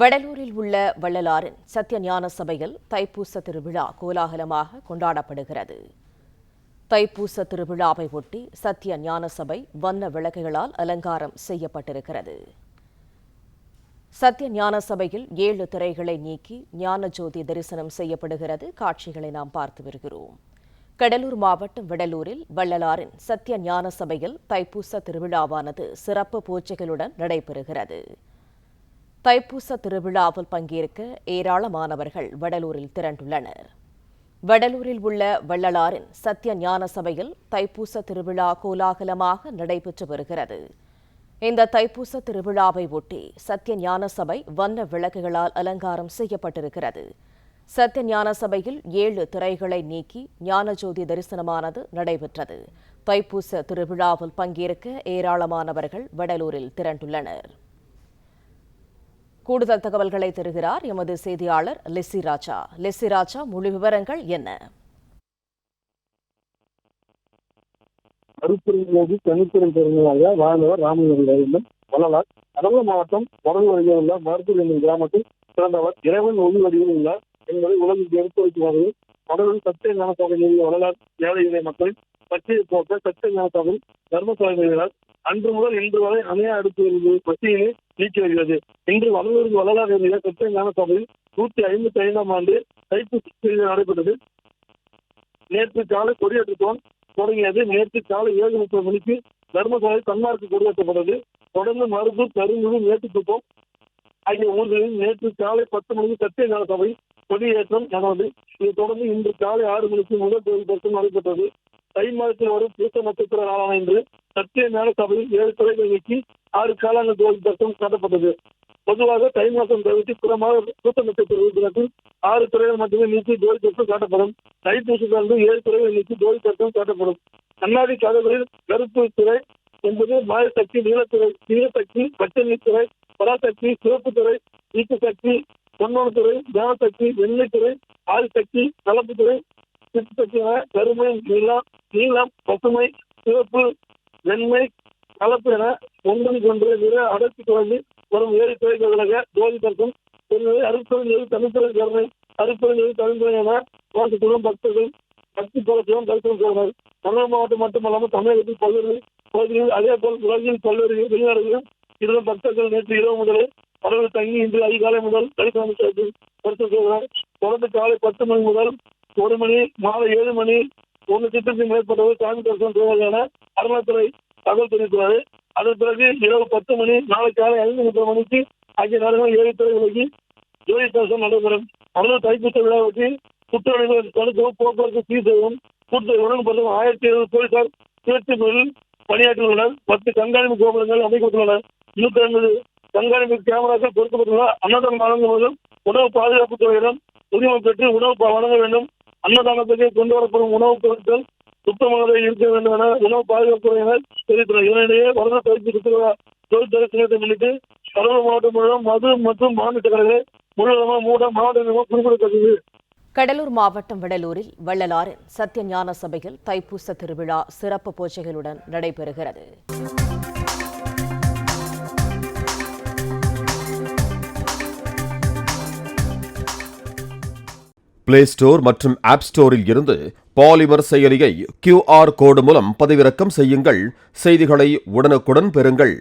வடலூரில் உள்ள வள்ளலாரின் சத்திய ஞான சபையில் தைப்பூச திருவிழா கோலாகலமாக கொண்டாடப்படுகிறது. தைப்பூச திருவிழாவை ஒட்டி சத்திய ஞான சபை வண்ண விளக்குகளால் அலங்காரம் செய்யப்பட்டிருக்கிறது. சத்திய ஞான சபையில் 7 திரைகளை நீக்கி ஞான ஜோதி தரிசனம் செய்யப்படுகிறது. காட்சிகளை நாம் பார்த்து வருகிறோம். கடலூர் மாவட்டம் வடலூரில் வள்ளலாரின் சத்திய ஞான சபையில் தைப்பூச திருவிழாவானது சிறப்பு பூஜைகளுடன் நடைபெறுகிறது. தைப்பூச திருவிழாவில் பங்கேற்க ஏராளமானவர்கள் வடலூரில் திரண்டுள்ளனர். வடலூரில் உள்ள வள்ளலாரின் சத்திய ஞான சபையில் தைப்பூச திருவிழா கோலாகலமாக நடைபெற்று வருகிறது. இந்த தைப்பூச திருவிழாவை ஒட்டி சத்திய ஞான சபை வண்ண விளக்குகளால் அலங்காரம் செய்யப்பட்டிருக்கிறது. சத்திய ஞான சபையில் 7 திரைகளை நீக்கி ஞானஜோதி தரிசனமானது நடைபெற்றது. தைப்பூச திருவிழாவில் பங்கேற்க ஏராளமானவர்கள் வடலூரில் திரண்டுள்ளனர். கூடுதல் தகவல்களை தருகிறார் எமது செய்தியாளர் லெஸ்ஸி ராஜா. லெஸ்ஸி ராஜா, முழு விவரங்கள் என்ன? அருப்பெருஞ்சோதி தனிப்பெரும் பெருமையாக வாழ்ந்தவர் ராமலிங்கம் வள்ளலார். கடலூர் மாவட்டம் வடலூர் அருகே உள்ள மருத்துவர் என்னும் கிராமத்தில் பிறந்தவர். இறைவன் ஒளி வடிவில் உள்ளார் என்பதை உலகிற்கு எடுத்துரைக்கும் வகையில் கடலூர் சத்திய ஞான சபை நிறுவிய வள்ளலார் ஏழை இலை மக்கள் பற்றியை போக்க சத்திய ஞான சபை தர்மசாலை நிறுவினார். அன்று முதல் இன்று வரை அணைய அடுத்து பசியினை நீக்கி வருகிறது. இன்று வடலூருக்கு வள்ளலார் நிறுவிய சத்திய ஞான சபையில் 155ஆம் ஆண்டு தைப்பூச நடைபெற்றது. நேற்று காலை கொடியேற்றத்துடன் தொடங்கியது. நேற்று காலை 7:30 மணிக்கு தர்மசாலை தன்னார்க்கு கொடியேற்றப்பட்டது. தொடர்ந்து மருதூர், கருங்குடி, மேட்டுக்குப்பம் ஆகிய ஊர்களில் நேற்று காலை 10 மணிக்கு சத்திய ஞான சபை கொடியேற்றம் நடந்தது. இதைத் தொடர்ந்து இன்று காலை 6 மணிக்கு முதல் கோயில் தரிசனம் நடைபெற்றது. தை மாதத்தில் வரும் பூச நட்சத்திர நாளான இன்று சத்திய ஞான சபையில் 7 துறைகள் நீக்கி 6 காலாண்டு கோயில் தரிசனம் காட்டப்பட்டது. பொதுவாக தை மாதம் தவிர்த்து புறமாக பூச நட்சத்திர தினத்தில் 6 துறைகள் மட்டுமே நீக்கி கோயில் தரிசனம் காட்டப்படும். தைப்பூசத்திலிருந்து 7 துறைகள் நீக்கி கோயில் தரிசனம் காட்டப்படும். கண்ணாடி கதவுகளில் கருப்பு துறை என்பது மாயசக்தி, நீலத்துறை, நீலசக்தி, பச்சை துறை, பராசக்தி, சிவப்பு துறை, ஈட்டு சக்தி, பொன்னோணத்துறை, ஞானசக்தி, வெண்ணெய் துறை, ஆதிசக்தி, கலப்பு துறை, சிற்சக்தி என கருமை, நீலம், பசுமை, சிவப்பு, வெண்மை, கலப்பு என ஒன்றுக்கொன்று நிற அடர்த்தி தொடர்ந்து வரும் 7 துறைகளாக ஜோதி தரிசனம் அருப்பெருஞ்சோதி தனித்துறை கருணை, அருப்பெருஞ்சோதி தனித்துறை என வாசித்துடன் பக்தர்கள் பக்தி பலத்துடன் தரிசனம் செய்தனர். தமிழக மாவட்டம் மட்டுமல்லாமல் தமிழகத்தில் பல்வேறு பகுதிகளில் அதேபோல் உலகில் பல்வேறு வெளிநாடுகளிலும் இதன் பக்தர்கள் நேற்று இரவு முதலே கடலில் தங்கி இன்று அதிகாலை முதல் தரிசனம் செய்து தரிசனம் செய்தனர். தொடர்ந்து காலை 10 மணி முதல் 1 மணி, மாலை 7 மணி 1 லட்சத்திற்கும் மேற்பட்டவர் சாமி தரிசனம் செய்வார்கள் என அறநிலையத்துறை தகவல் தெரிவித்துள்ளது. அதன் பிறகு இரவு 10 மணி, நாளை காலை 5:30 மணிக்கு ஆகிய நேரங்களில் 7 துறைகளுக்கு ஜோதி தரிசனம் நடைபெறும். கடலூர் தைப்பூச விழாவுக்கு குற்றவாளிகள் தடுக்கவும், போக்குவரத்து சீர் செய்யவும் கூட்டத்துடன் 1700 போலீசார் சுழற்சிகளில் பணியாற்றியுள்ளனர். 10 கண்காணிப்பு கோபுரங்கள் அமைக்கப்பட்டுள்ளன. 150 கண்காணிப்பு கேமராக்கள் பொருத்தப்பட்டுள்ள. அன்னதானம் வழங்கும் போதும் உணவு பாதுகாப்பு துறையிடம் உரிமம் பெற்று உணவு வழங்க வேண்டும். அன்னதானத்துக்கு கொண்டு வரப்படும் உணவுப் பொருட்கள் சுத்தமாக இருக்க வேண்டும் என உணவு பாதுகாப்பு துறையினர் தெரிவித்தனர். இதனிடையே வருட தைப்பூச ஜோதி தரிசனத்தை முன்னிட்டு கடலூர் மாவட்டம் முழுவதும் மது மற்றும் மாநில கடைகளை முழுவதுமாக மூட மாவட்ட குறிப்பிடத்தக்கது. கடலூர் மாவட்டம் வடலூரில் வள்ளலாரின் சத்திய ஞான சபையில் தைப்பூச திருவிழா சிறப்பு பூஜைகளுடன் நடைபெறுகிறது. பிளே ஸ்டோர் மற்றும் ஆப் ஸ்டோரில் இருந்து பாலிமர் செயலியை QR கோடு மூலம் பதிவிறக்கம் செய்யுங்கள். செய்திகளை உடனுக்குடன் பெறுங்கள்.